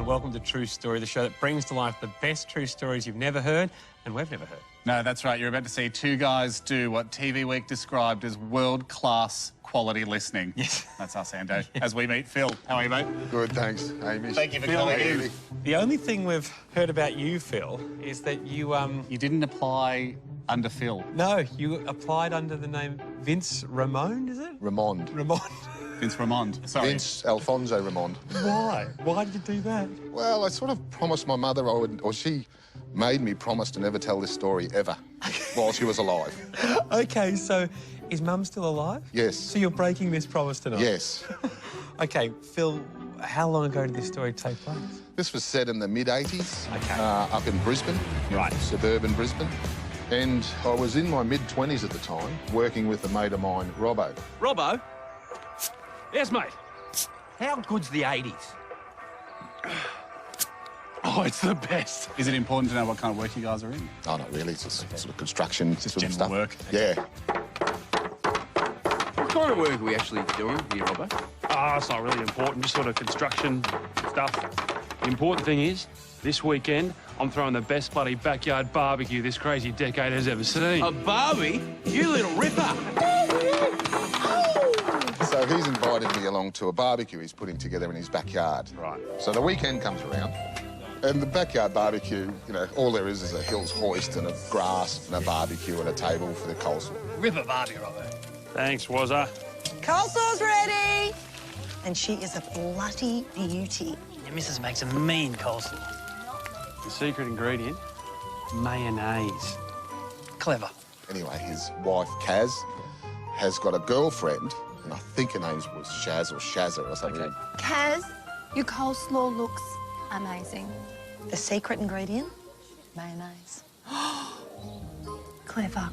welcome to True Story, the show that brings to life the best true stories you've never heard and we've never heard. No, that's right. You're about to see two guys do what TV Week described as world-class quality listening. Yes. That's us, Ando. As we meet Phil. How are you, mate? Good, thanks, Amy. Thank you for coming in. The only thing we've heard about you, Phil, is that you, You didn't apply under Phil. No, you applied under the name Vince Ramon, is it? Ramond. Ramon. Vince Ramond. Sorry. Vince Alfonso Ramond. Why? Why did you do that? Well, I sort of promised my mother I would, or she made me promise to never tell this story ever while she was alive. OK, so is Mum still alive? Yes. So you're breaking this promise tonight? Yes. OK, Phil, how long ago did this story take place? This was set in the mid-80s, OK. up in Brisbane, Right. suburban Brisbane. And I was in my mid-20s at the time, working with a mate of mine, Robbo. Robbo? Yes, mate. How good's the 80s? Oh, it's the best. Is it important to know what kind of work you guys are in? Oh, not really. It's just sort of construction Just sort of general stuff. work. Yeah. What kind of work are we actually doing here, Robbo? It's not really important, just sort of construction stuff. The important thing is, this weekend, I'm throwing the best bloody backyard barbecue this crazy decade has ever seen. A Barbie? You little ripper! So he's invited me along to a barbecue he's putting together in his backyard. Right. So the weekend comes around, and the backyard barbecue, you know, all there is a Hills hoist and a grass and a barbecue and a table for the coleslaw. Ripper Barbie, Robbo. Thanks, Wazza. Coleslaw's ready. And she is a bloody beauty. Your missus makes a mean coleslaw. The secret ingredient, mayonnaise. Clever. Anyway, his wife, Kaz, has got a girlfriend, and I think her name was Shaz or Shazza or something. Okay. Kaz, your coleslaw looks amazing. The secret ingredient, mayonnaise. Clever.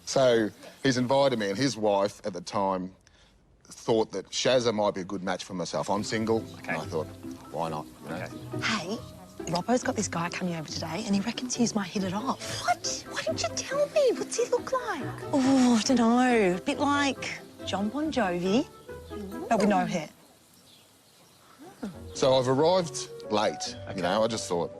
So he's invited me, and his wife at the time thought that Shazza might be a good match for myself. I'm single, and I thought, why not? You know? Hey, Robbo's got this guy coming over today, and he reckons he might hit it off. What? Why didn't you tell me? What's he look like? Oh, I don't know. A bit like John Bon Jovi, but with no hair. So I've arrived late, you know. I just thought,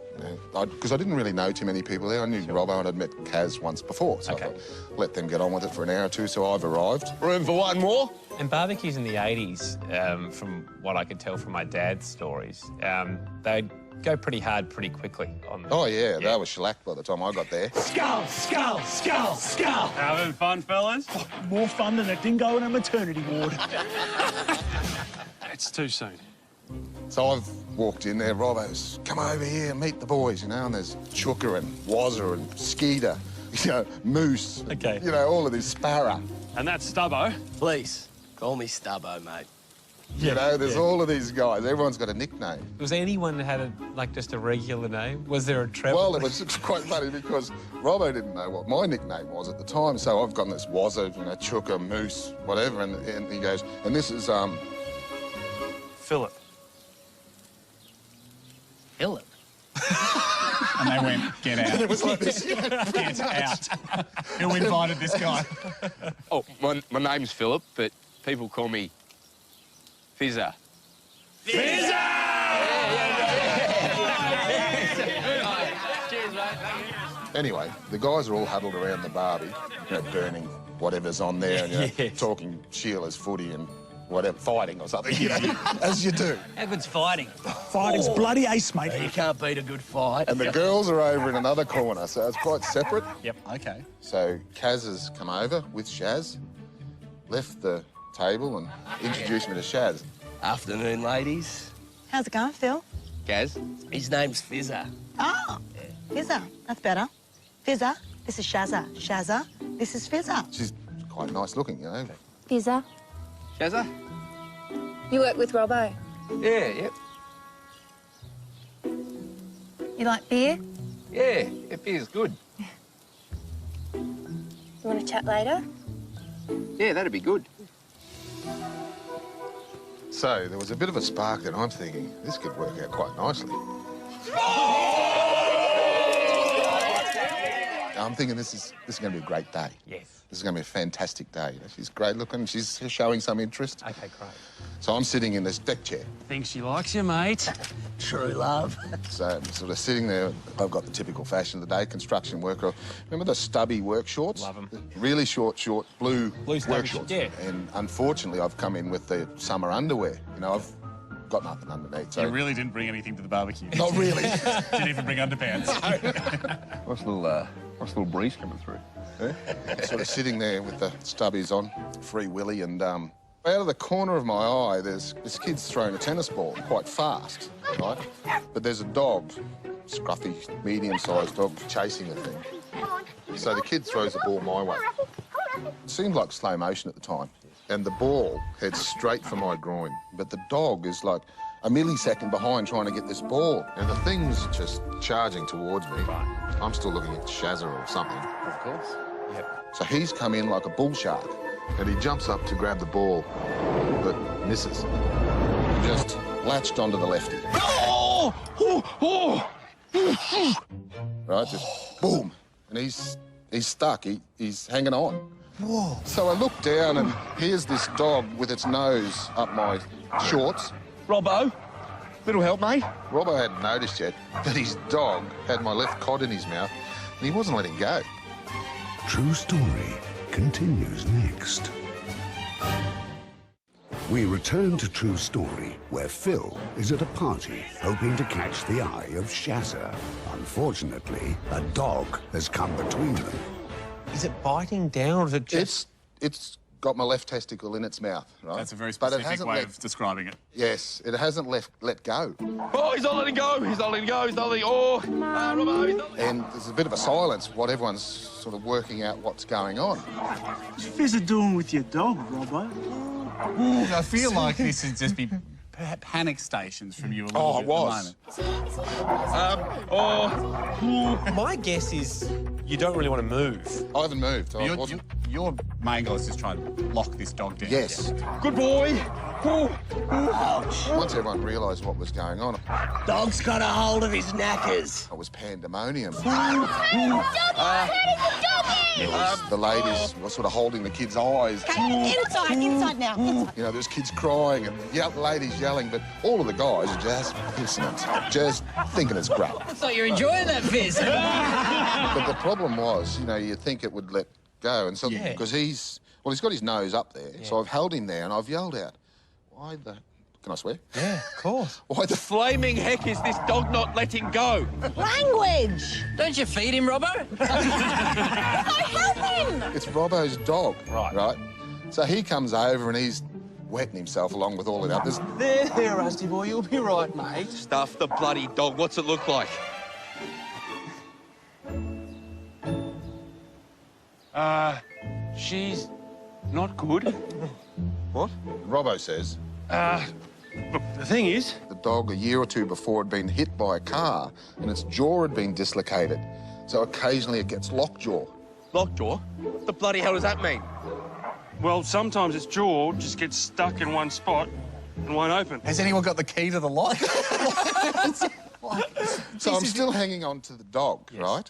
because I didn't really know too many people there. I knew Robbo and I'd met Kaz once before, so I thought, let them get on with it for an hour or two. So I've arrived. Room for one more? And barbecues in the 80s, from what I could tell from my dad's stories, they'd go pretty hard pretty quickly on the... Oh, yeah, they were shellacked by the time I got there. Skull, skull, skull, skull! Having fun, fellas? More fun than a dingo in a maternity ward. It's too soon. So I've walked in there, Robbo's, come over here and meet the boys, you know, and there's Chooker and Wazza and Skeeter, you know, Moose, Okay. you know, all of this Sparrow. And that's Stubbo. Please, call me Stubbo, mate. You know, there's all of these guys. Everyone's got a nickname. Was anyone had like just a regular name? Was there a Trevor? Well, it was quite funny because Robbo didn't know what my nickname was at the time, so I've got this Wazza, you know, Chooker, Moose, whatever, and he goes, and this is, Philip. Philip. And they went, get out. it was like this. Get out. Who invited this guy? Oh, my name's Philip, but people call me Fizzer. Anyway, the guys are all huddled around the barbie, you know, burning whatever's on there, and, you know, Yes. talking Sheila's footy and whatever, fighting or something, you know, as you do. How good's fighting? Fighting's bloody ace, mate. You can't beat a good fight. And the girls are over in another corner, so it's quite separate. Yep. Okay. So Kaz has come over with Shaz, left the table and introduced me to Shaz. Afternoon, ladies. How's it going, Phil? Gaz, his name's Fizzer. Oh, Fizzer. That's better. Fizzer, this is Shazza. Shazza, this is Fizzer. She's quite nice looking, you know. Fizzer, Shazza? you work with Robbo. Yeah, yep. You like beer? Yeah, it feels good. You want to chat later? Yeah, that'd be good. So there was a bit of a spark, and I'm thinking, this could work out quite nicely. I'm thinking this is going to be a great day. Yes. This is going to be a fantastic day. You know, she's great looking. She's showing some interest. Okay, great. So I'm sitting in this deck chair. Thinks she likes you, mate. True love. So I'm sort of sitting there. I've got the typical fashion of the day, construction worker. Remember the stubby work shorts? Love 'em. Really short, blue stubby work shorts. yeah. And unfortunately, I've come in with the summer underwear. You know, I've got nothing underneath. So You really didn't bring anything to the barbecue. not really. Didn't even bring underpants. Nice little breeze coming through. Sort of sitting there with the stubbies on, Free Willy, and out of the corner of my eye, there's this kid's throwing a tennis ball quite fast, right? But there's a dog, scruffy, medium-sized dog, chasing the thing. So the kid throws the ball my way. It seemed like slow motion at the time, and the ball heads straight for my groin. But the dog is like a millisecond behind trying to get this ball, and the thing's just charging towards me. I'm still looking at Shazza or something. Of course. Yep. So he's come in like a bull shark, and he jumps up to grab the ball, but misses. Just latched onto the lefty. Oh! Oh! Oh! Right, just boom, and he's stuck. He's hanging on. Whoa! So I look down, and here's this dog with its nose up my shorts. Robbo, little help, mate. Robbo hadn't noticed yet that his dog had my left cod in his mouth, and he wasn't letting go. True Story continues next. We return to True Story, where Phil is at a party hoping to catch the eye of Shazza. Unfortunately, a dog has come between them. Is it biting down, or is it just... It's got my left testicle in its mouth, right? That's a very But it specific hasn't way of describing it. Yes, it hasn't let go. Oh, he's not letting go. He's not letting go. He's not letting... Oh, Robbo, he's not letting... And there's a bit of a silence while everyone's sort of working out what's going on. What's you fizzer doing with your dog, Robbo? I feel like this would just be panic stations from you a little bit it was. at the moment. My guess is you don't really want to move. I haven't moved. I wasn't... Your main goal is just trying to lock this dog down. Yes. Good boy. Once everyone realised what was going on, Dog's got a hold of his knackers. it was pandemonium. Doggy! The ladies were sort of holding the kids' eyes. Inside now. Inside. You know, there's kids crying and ladies yelling, but all of the guys are just pissing it, just thinking it's great. I thought you were enjoying that fizz. But the problem was, you know, you'd think it would let go, and so because he's got his nose up there, so I've held him there and I've yelled out, "Why the? Can I swear? Yeah, of course. Why the Flaming heck is this dog not letting go? Language. Don't you feed him, Robbo? Help him. It's Robbo's dog, Right. Right. So he comes over and he's wetting himself along with all the others. There, Rusty boy, you'll be right, mate. Stuff the bloody dog. What's it look like? She's not good. What? Robbo says Look, the thing is, the dog a year or two before had been hit by a car and its jaw had been dislocated. So occasionally it gets lockjaw. Lockjaw? What the bloody hell does that mean? well, sometimes its jaw just gets stuck in one spot and won't open. Has anyone got the key to the lock? So I'm still hanging on to the dog, right?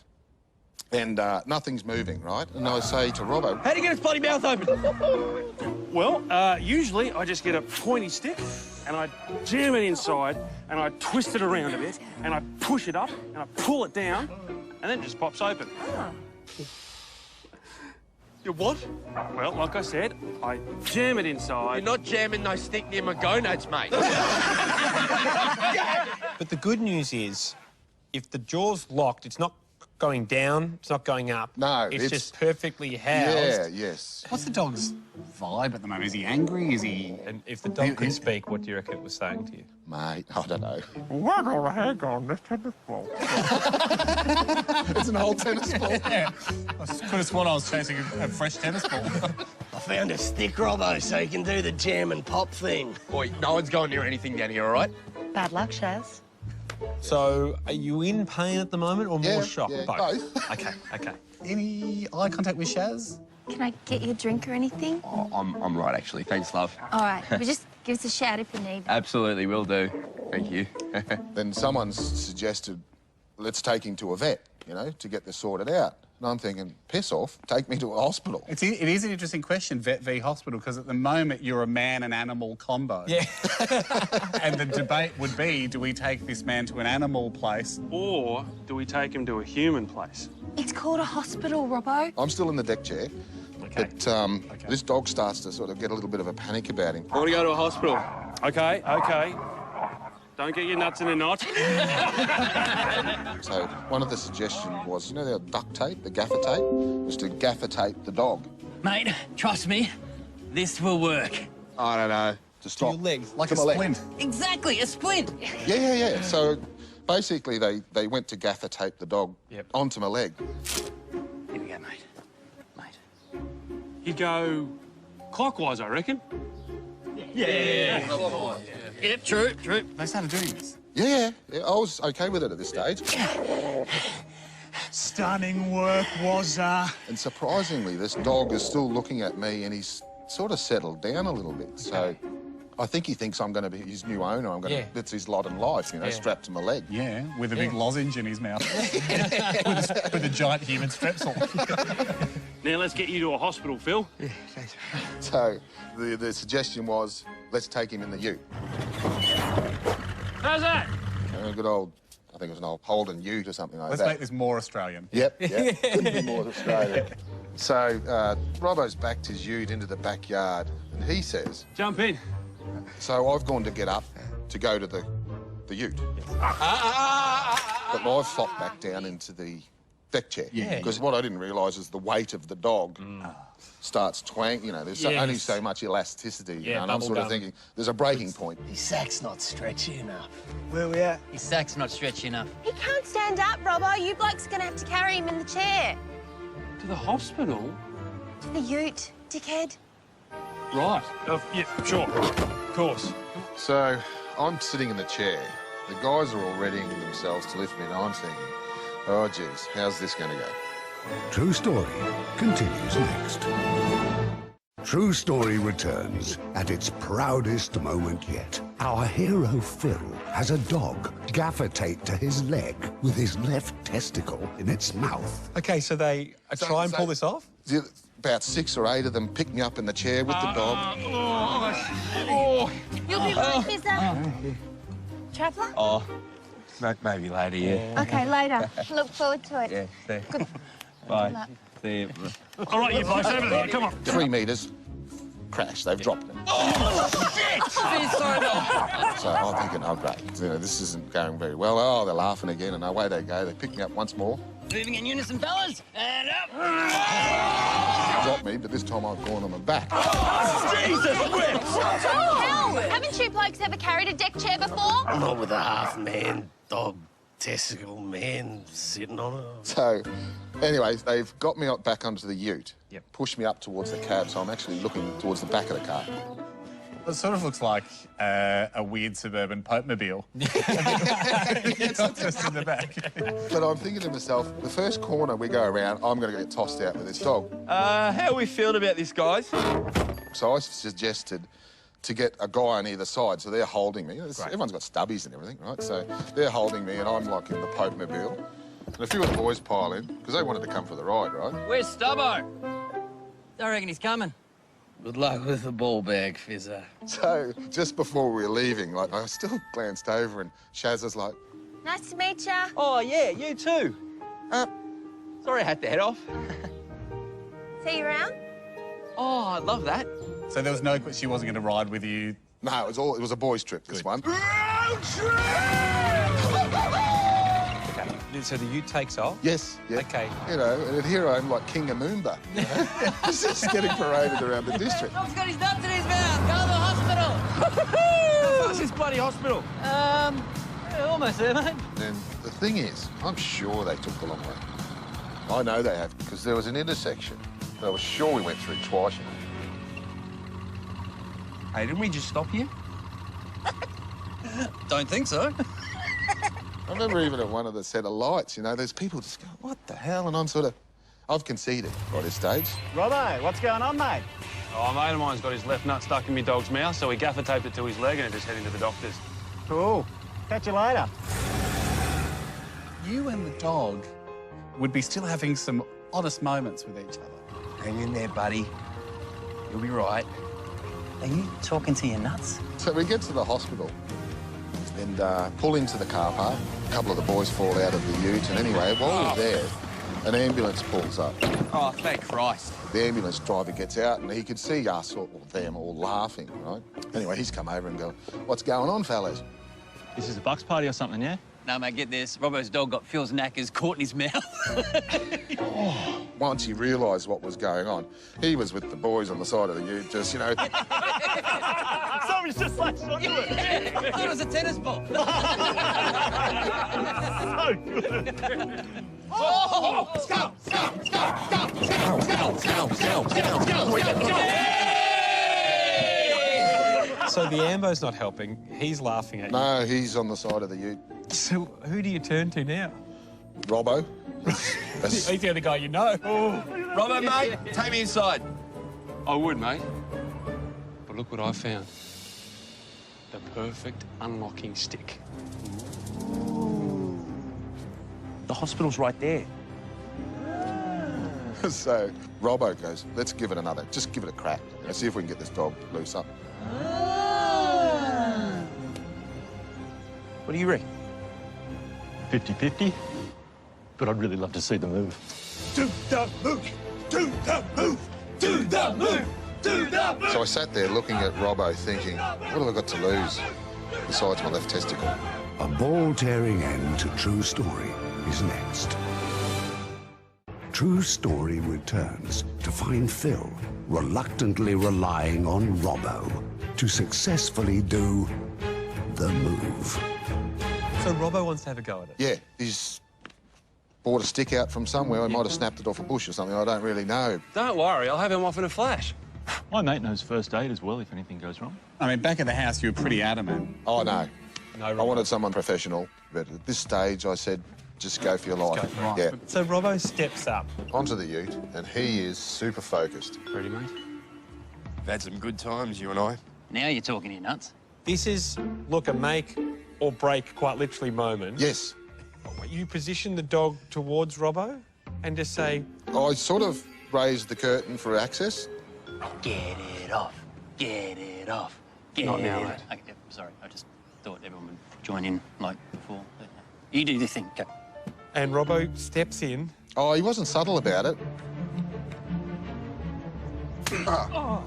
And nothing's moving, right? And I say to Robbo, How do you get its bloody mouth open? Well, usually I just get a pointy stick and I jam it inside and I twist it around a bit and I push it up and I pull it down and then it just pops open. You what? Well, like I said, I jam it inside. You're not jamming no stick near my gonads, mate. But the good news is, if the jaw's locked, it's not going down, it's not going up. No, it's it's just perfectly housed. yeah, yes. What's the dog's vibe at the moment? Is he angry? Is he... And if the dog could speak, what do you reckon it was saying to you? Mate, I don't know. We're gonna hang on this tennis ball. It's an old tennis ball. Yeah. I could have sworn I was chasing a fresh tennis ball. I found a stick, Robbo, so you can do the jam and pop thing. Boy, no one's going near anything down here, all right? Bad luck, Shaz. So, are you in pain at the moment or more Yeah, shock? yeah, both. Okay, okay. Any eye contact with Shaz? Can I get you a drink or anything? Oh, I'm right, actually. Thanks, love. All right, but just give us a shout if you need. Absolutely, will do. Thank you. Then someone's suggested, let's take him to a vet, you know, to get this sorted out. And I'm thinking, piss off, take me to a hospital. It is an interesting question, vet v hospital, because at the moment you're a man and animal combo. Yeah. And the debate would be, do we take this man to an animal place? Or do we take him to a human place? It's called a hospital, Robbo. I'm still in the deck chair, Okay. but this dog starts to sort of get a little bit of a panic about him. I want to go to a hospital. Okay, okay. Don't get your nuts in a knot. So one of the suggestions was, you know, the duct tape, the gaffer tape, was to gaffer tape the dog Mate, trust me, this will work. I don't know. to stop. your legs. Like to a my leg. splint. Exactly, a splint. Yeah. So basically they went to gaffer tape the dog onto my leg. Here we go, mate. You go clockwise, I reckon. Yep, true. They started doing this. Yeah, I was okay with it at this stage. Stunning work, was And surprisingly, this dog is still looking at me and he's sort of settled down a little bit. So I think he thinks I'm going to be his new owner. I'm going to, that's his lot in life, you know, strapped to my leg. Yeah, with a big lozenge in his mouth. with a giant human strepsil. Now let's get you to a hospital, Phil. So the suggestion was, let's take him in the ute. How's that? Good old, I think it was an old Holden ute or something like Let's that. make this more Australian. Yep. Couldn't be more Australian. So Robbo's backed his ute into the backyard and he says, Jump in. so I've gone to get up to go to the ute. But I've flopped back down into the deck chair. Because what I didn't realise is the weight of the dog starts twang, you know, there's only so much elasticity. You know, and I'm sort of thinking, there's a breaking point. His sack's not stretchy enough. Where we at? His sack's not stretchy enough. He can't stand up, Robbo. You bloke's gonna have to carry him in the chair. To the hospital? To the ute, dickhead. Right. Yeah, sure. Of course. So I'm sitting in the chair. The guys are all readying themselves to lift me and I'm thinking, oh, geez, how's this going to go? True Story continues next. True Story returns at its proudest moment yet. Our hero Phil has a dog gaffer taped to his leg with his left testicle in its mouth. Okay, so they try and pull this off? About 6 or 8 of them picked me up in the chair with the dog. You'll be right, Fizzer. Traveller? Oh, maybe later, yeah. Okay, later. Look forward to it. Yeah, see. Good. Bye. luck. See you. All right, you blokes, over there. Come on. 3 metres, crash, they've dropped them. So I'm thinking, oh, great, you know, this isn't going very well. Oh, they're laughing again, and away they go. They pick me up once more. Moving in unison, fellas. And up. Drop me, but this time I've gone on my back. Oh, hell! Haven't you blokes ever carried a deck chair before? Not with a half-man dog testicle man sitting on it. So, anyways, they've got me up back onto the ute, pushed me up towards the cab, so I'm actually looking towards the back of the car. It sort of looks like a weird suburban Pope-mobile. It's not just in the back. But I'm thinking to myself, the first corner we go around, I'm going to get tossed out with this dog. How are we feeling about this, guys? So I suggested to get a guy on either side, so they're holding me. Everyone's got stubbies and everything, right? So they're holding me, and I'm like in the Pope-mobile. And a few of the boys pile in, because they wanted to come for the ride, right? Where's Stubbo? I reckon he's coming. Good luck with the ball bag, Fizzer. So just before we were leaving, like, I still glanced over, and Shaz was like, Nice to meet ya. Oh, yeah, you too. Sorry I had to head off. See you around? Oh, I love that. So there was no... She wasn't going to ride with you? no, it was a boys' trip, this one. So the ute takes off? Yes, yeah. Okay. You know, and here I am like King Amoomba. You know? He's just getting paraded around the district. Dog's got his nuts in his mouth. Go to the hospital. How far's this bloody hospital? Almost there, mate. And the thing is, I'm sure they took the long way. I know they have, because there was an intersection that I was sure we went through twice. You know. Hey, didn't we just stop here? Don't think so. I remember even at one of the set of lights, you know, there's people just going, what the hell? And I'm sort of, I've conceded by this stage. Robbo, what's going on, mate? Oh, a mate of mine's got his left nut stuck in my dog's mouth, so we gaffer taped it to his leg and just heading to the doctors. Cool. Catch you later. You and the dog would be still having some honest moments with each other. Hang in there, buddy. You'll be right. Are you talking to your nuts? So we get to the hospital and pull into the car park. A couple of the boys fall out of the ute, and anyway, while we're there, an ambulance pulls up. Oh, thank Christ. The ambulance driver gets out, and he could see us or them all laughing, right? Anyway, he's come over and go, "What's going on, fellas?" This is a bucks party or something, yeah? No, mate, get this. Robbo's dog got Phil's knackers caught in his mouth. Once he realised what was going on, he was with the boys on the side of the ute, just, you know... Someone's just latched onto it. I thought it was a tennis ball. So good. Oh! So the ambo's not helping. He's laughing at you. No, he's on the side of the ute. So who do you turn to now? Robbo. He's the only guy you know. Robbo, mate, take me inside. I would, mate. But look what I found. The perfect unlocking stick. The hospital's right there. So Robbo goes, "Let's give it another. Just give it a crack. Let's see if we can get this dog loose up." What do you reckon? 50-50, but I'd really love to see the move. Do the move! Do the move! Do the move! Do the move! So I sat there looking at Robbo thinking, what have I got to lose besides my left testicle? A ball-tearing end to True Story is next. True Story returns to find Phil reluctantly relying on Robbo to successfully do the move. So Robbo wants to have a go at it? Yeah, he's bought a stick out from somewhere. He might have snapped it off a bush or something. I don't really know. Don't worry, I'll have him off in a flash. My mate knows first aid as well if anything goes wrong. I mean, back at the house, you were pretty adamant. Oh, no. No, I wanted someone professional, but at this stage, I said, just go for your life. go for it. Yeah. So Robbo steps up. Onto the ute, and he is super focused. Ready, mate? We've had some good times, you and I. Now you're talking your nuts. This is, look, a make or break, quite literally, moment. Yes. You position the dog towards Robbo and just say... I sort of raised the curtain for access. Get it off. Get it off. Get Not it now, off. mate. Okay, yeah, sorry, I just thought everyone would join in like before. You do the thing, go. And Robbo steps in. Oh, he wasn't subtle about it. Oh.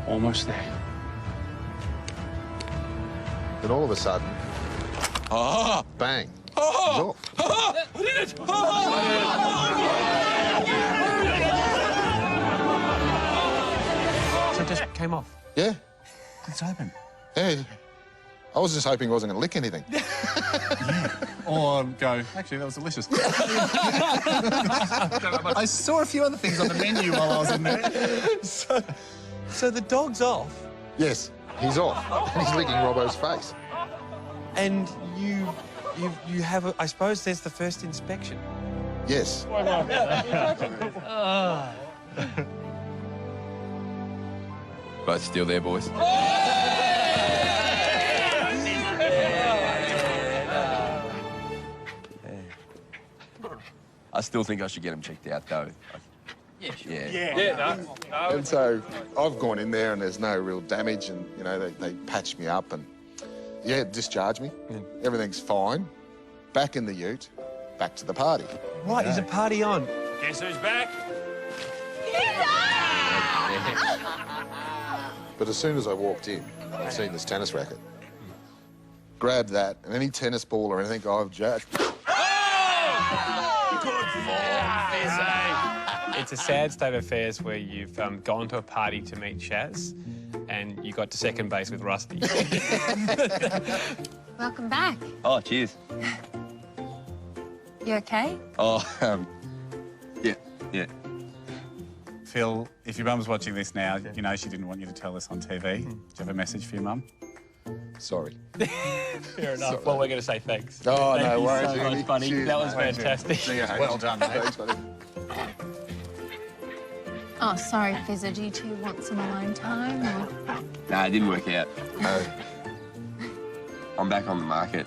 Almost there. Then all of a sudden, bang. He's off. So it just came off. Yeah. It's open. Yeah. I was just hoping he wasn't going to lick anything. Or go, actually, that was delicious. I saw a few other things on the menu while I was in there. So the dog's off, Yes, he's off. And he's licking Robbo's face. and you have, I suppose there's the first inspection. Yes. Both still there, boys. I still think I should get him checked out, though. Yeah, sure. Yeah. And so I've gone in there and there's no real damage, and, you know, they patched me up and, yeah, discharged me. Everything's fine. Back in the ute, back to the party. Right, is a party on? Guess who's back? But as soon as I walked in, I've seen this tennis racket. Grabbed that, and any tennis ball or anything I've jacked. It's a sad state of affairs where you've gone to a party to meet Shaz and you got to second base with Rusty. Welcome back. Oh, cheers. You okay? Oh, yeah. Phil, if your mum's watching this now, you know she didn't want you to tell us on TV. Do you have a message for your mum? Sorry. Fair enough. Well, we're going to say thanks. Oh, Thank no you worries, so much, Andy. buddy. Cheers, That was mate. fantastic. See you, Well done, mate. Thanks, buddy. Oh, sorry, Fizzer. Do you two want some alone time? Or... Nah, it didn't work out. No. I'm back on the market.